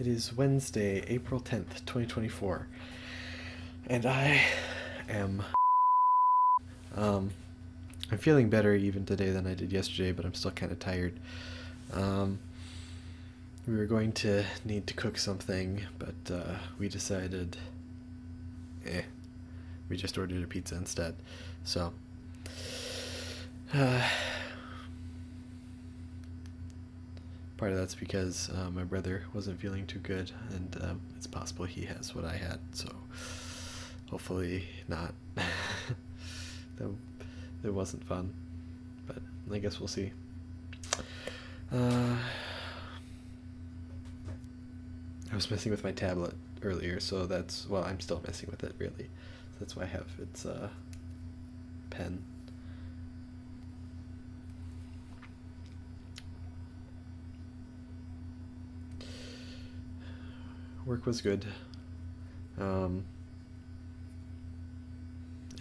It is Wednesday, April 10th, 2024, and I am. Um, I'm feeling better even today than I did yesterday, but I'm still kind of tired. Um, we were going to need to cook something, but we decided, eh, we just ordered a pizza instead. So, uh, part of that's because my brother wasn't feeling too good, and it's possible he has what I had, so hopefully not. that, that wasn't fun, but I guess we'll see. I was messing with my tablet earlier, so I'm still messing with it, really. So that's why I have its pen. Work was good.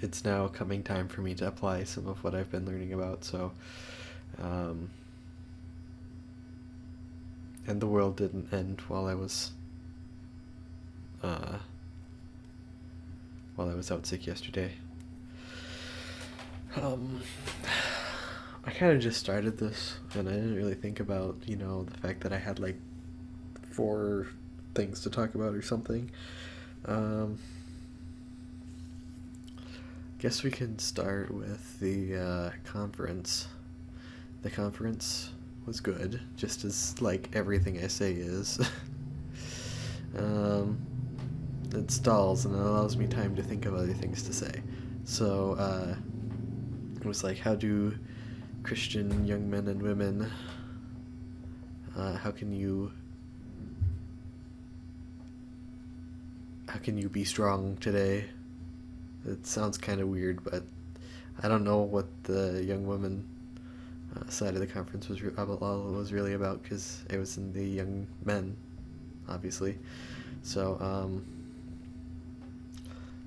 It's now coming time for me to apply some of what I've been learning about, so and the world didn't end while I was out sick yesterday. I kind of just started this, and I didn't really think about, the fact that I had like 4 things to talk about or something. Guess we can start with the conference. The conference was good, just as like everything I say is. It stalls and it allows me time to think of other things to say. So it was like, how do Christian young men and women, how can you be strong today? It sounds kind of weird, but I don't know what the young women side of the conference was really about, because it was in the young men, obviously. So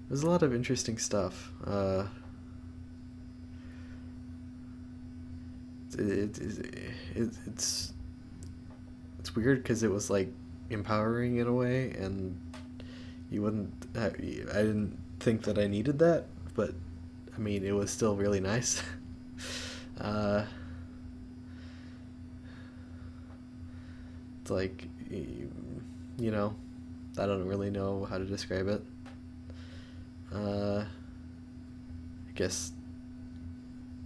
there's a lot of interesting stuff. It's weird because it was like empowering in a way, and you wouldn't. I didn't think that I needed that, but I mean, it was still really nice. It's like, I don't really know how to describe it. I guess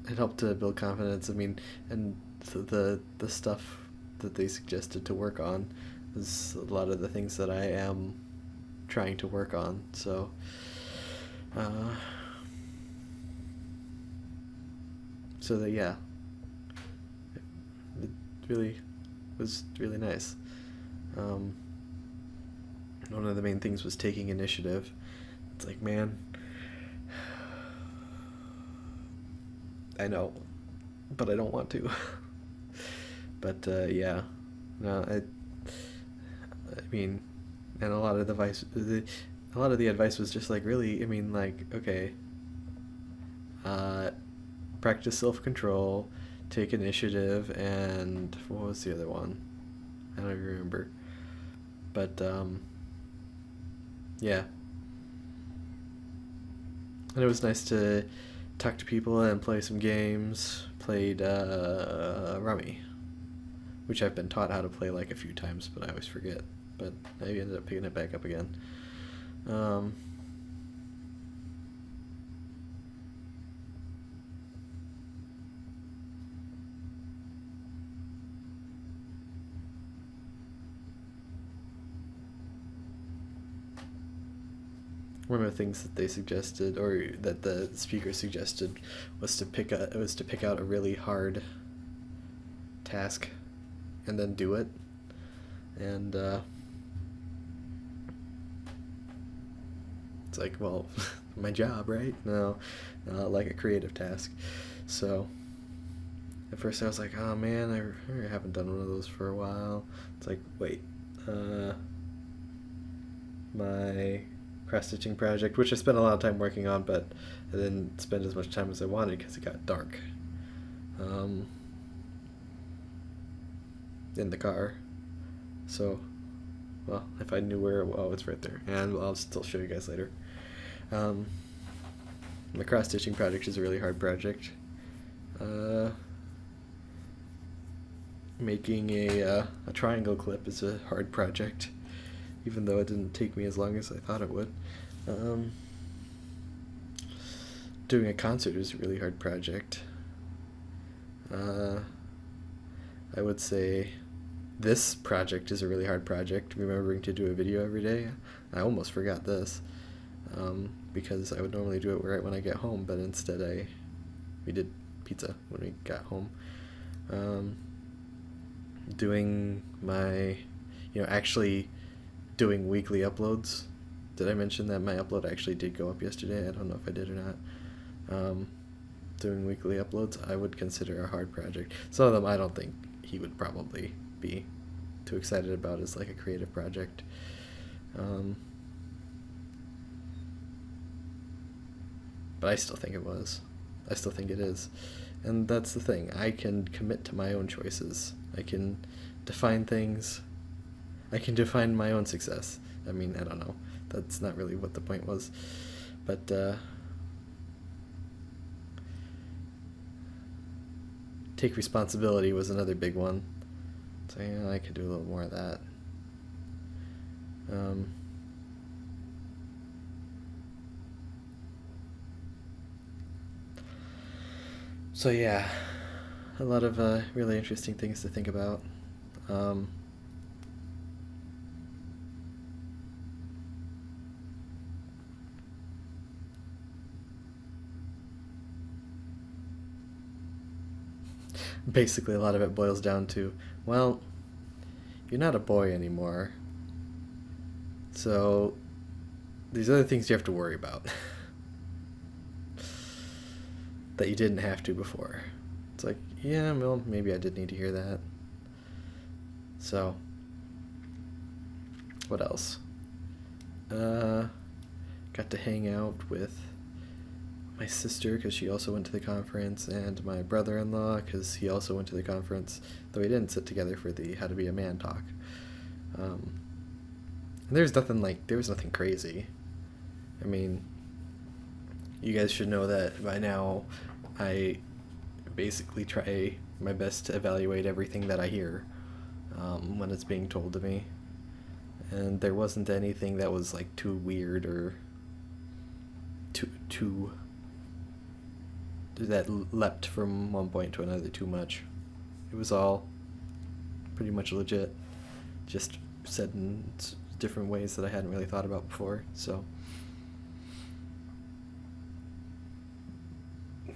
it helped to build confidence. I mean, and the stuff that they suggested to work on is a lot of the things that I am trying to work on. So, yeah, it really was really nice. One of the main things was taking initiative. It's like, man, I know, but I don't want to. But yeah, no, I mean, and a lot of the advice was just like, really, I mean, like, okay, practice self-control, take initiative, and what was the other one? I don't even remember. But yeah, and it was nice to talk to people and play some games. Played Rummy, which I've been taught how to play like a few times, but I always forget. But I ended up picking it back up again. One of the things that they suggested, or that the speaker suggested, was to pick out a really hard task, and then do it. And it's like, well, my job, right? No, like a creative task. So at first I was like, oh man, I haven't done one of those for a while. It's like, wait, my cross-stitching project, which I spent a lot of time working on, but I didn't spend as much time as I wanted because it got dark in the car. So Well, if I knew where, oh, it's right there. And I'll still show you guys later. My cross-stitching project is a really hard project. Making a triangle clip is a hard project, even though it didn't take me as long as I thought it would. Doing a concert is a really hard project. I would say this project is a really hard project, remembering to do a video every day. I almost forgot this, because I would normally do it right when I get home, but instead we did pizza when we got home. Doing my, actually doing weekly uploads. Did I mention that my upload actually did go up yesterday? I don't know if I did or not. Doing weekly uploads, I would consider a hard project. Some of them I don't think he would probably be too excited about as like a creative project. But I still think it was. I still think it is. And that's the thing. I can commit to my own choices. I can define things. I can define my own success. I mean, I don't know. That's not really what the point was. But, take responsibility was another big one. So, yeah, I could do a little more of that. So yeah, a lot of really interesting things to think about. Basically, a lot of it boils down to, well, you're not a boy anymore, so there's other things you have to worry about that you didn't have to before. It's like, yeah, well, maybe I did need to hear that. So, what else? Got to hang out with my sister because she also went to the conference, and my brother-in-law because he also went to the conference, though we didn't sit together for the How to Be a Man talk. And there was nothing crazy. I mean, you guys should know that by now I basically try my best to evaluate everything that I hear when it's being told to me. And there wasn't anything that was like too weird or too that leapt from one point to another too much. It was all pretty much legit, just said in different ways that I hadn't really thought about before. So,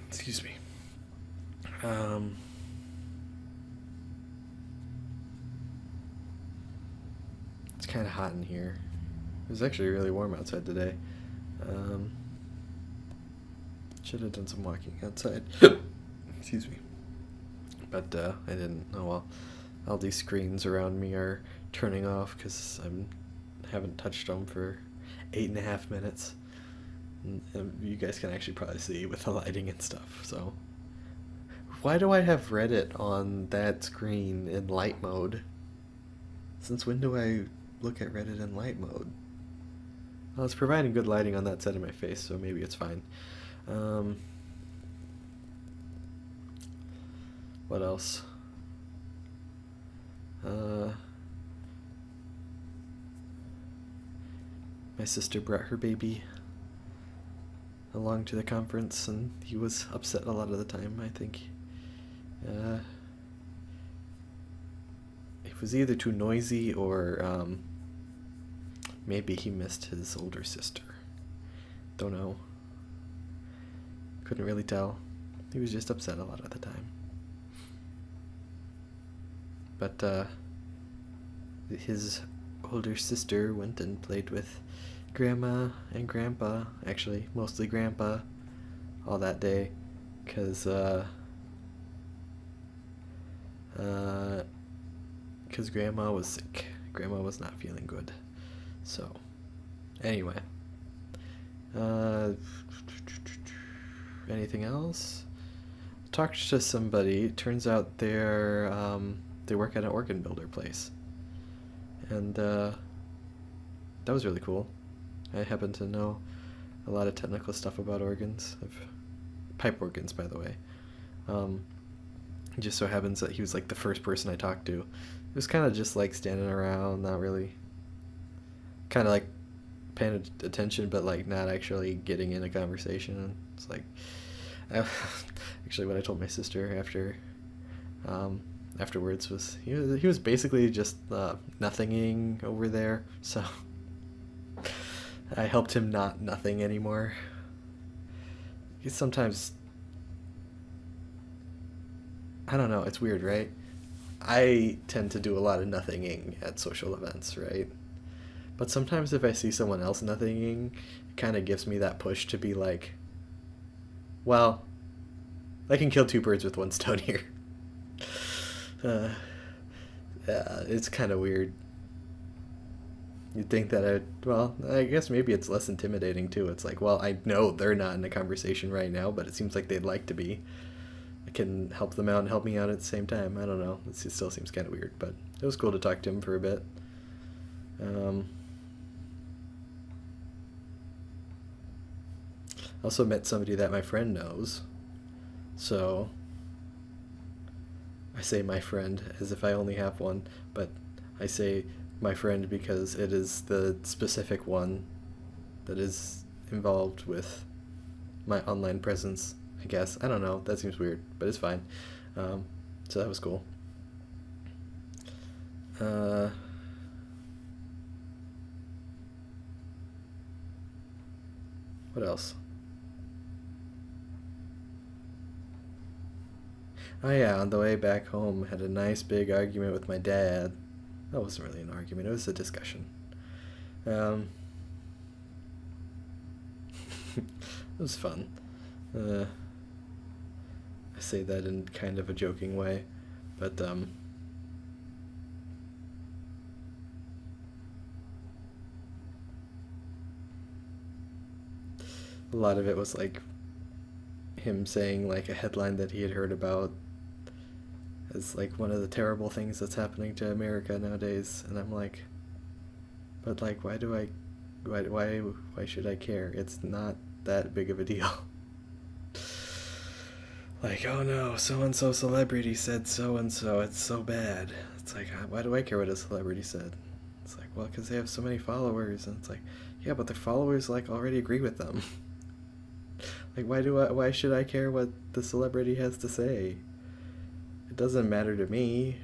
excuse me. It's kind of hot in here. It was actually really warm outside today. Should have done some walking outside. Excuse me. But I didn't. Oh well. All these screens around me are turning off because I haven't touched them for 8.5 minutes. And you guys can actually probably see with the lighting and stuff. So, why do I have Reddit on that screen in light mode? Since when do I look at Reddit in light mode? Well, it's providing good lighting on that side of my face, so maybe it's fine. What else? My sister brought her baby along to the conference, and he was upset a lot of the time, I think. It was either too noisy or maybe he missed his older sister. Don't know. Couldn't really tell. He was just upset a lot of the time. But his older sister went and played with Grandma and Grandpa, actually mostly Grandpa, all that day, because Grandma was sick. Grandma was not feeling good. So, anyway. Anything else? Talked to somebody. Turns out they work at an organ builder place. And that was really cool. I happen to know a lot of technical stuff about organs, pipe organs, by the way. Um, it just so happens that he was like the first person I talked to. It was kind of just like standing around, not really, kind of like paying attention, but like not actually getting in a conversation. And it's like, I, actually, what I told my sister afterwards was he was basically just nothinging over there. So I helped him not nothing anymore. Because sometimes, I don't know, it's weird, right? I tend to do a lot of nothinging at social events, right? But sometimes if I see someone else nothinging, it kind of gives me that push to be like, well, I can kill two birds with one stone here. Uh, yeah, it's kind of weird. You'd think that well, I guess maybe it's less intimidating too. It's like, well, I know they're not in a conversation right now, but it seems like they'd like to be. I can help them out and help me out at the same time. I don't know. It still seems kind of weird, but it was cool to talk to him for a bit. I also met somebody that my friend knows. So I say my friend as if I only have one, but I say my friend because it is the specific one that is involved with my online presence, I guess. I don't know. That seems weird, but it's fine. So that was cool. What else? Oh yeah, on the way back home, had a nice big argument with my dad. That wasn't really an argument; it was a discussion. Um, it was fun. I say that in kind of a joking way, but a lot of it was like him saying like a headline that he had heard about as like one of the terrible things that's happening to America nowadays, and I'm like, but like, why should I care? It's not that big of a deal. Like, oh no, so and so celebrity said so and so, it's so bad. It's like, why do I care what a celebrity said? It's like, well, because they have so many followers, and it's like, yeah, but their followers like already agree with them. Like, why should I care what the celebrity has to say? It doesn't matter to me.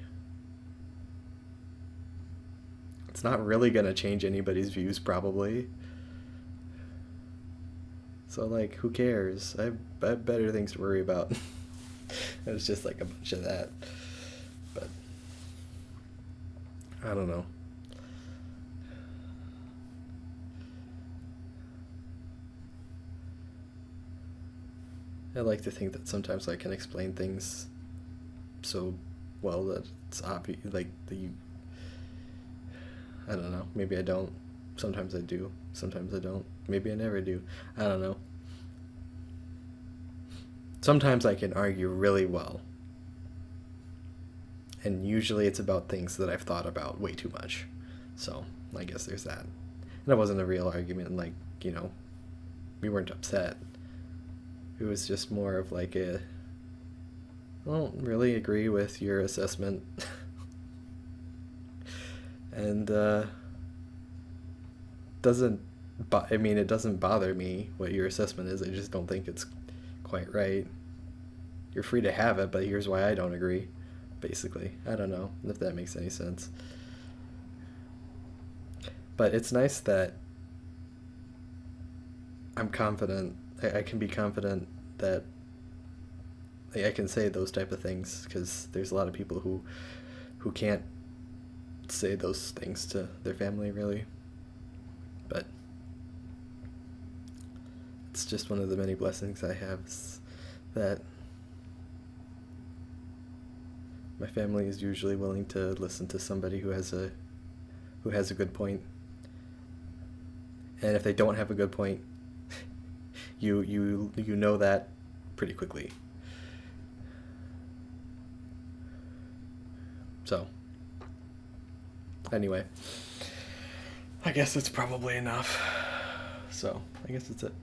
It's not really gonna change anybody's views, probably. So, like, who cares? I have better things to worry about. It was just like a bunch of that. But, I don't know. I like to think that sometimes I can explain things so well that it's obvious, like, I don't know. Maybe I don't. Sometimes I do. Sometimes I don't. Maybe I never do. I don't know. Sometimes I can argue really well. And usually it's about things that I've thought about way too much. So, I guess there's that. And it wasn't a real argument, like, we weren't upset. It was just more of like I don't really agree with your assessment. And it doesn't bother me what your assessment is. I just don't think it's quite right. You're free to have it, but here's why I don't agree. Basically, I don't know if that makes any sense. But it's nice that I'm confident. I can be confident that I can say those type of things, because there's a lot of people who can't say those things to their family, really. But it's just one of the many blessings I have, that my family is usually willing to listen to somebody who has a good point. And if they don't have a good point, you know that pretty quickly. So, anyway, I guess it's probably enough. So, I guess that's it.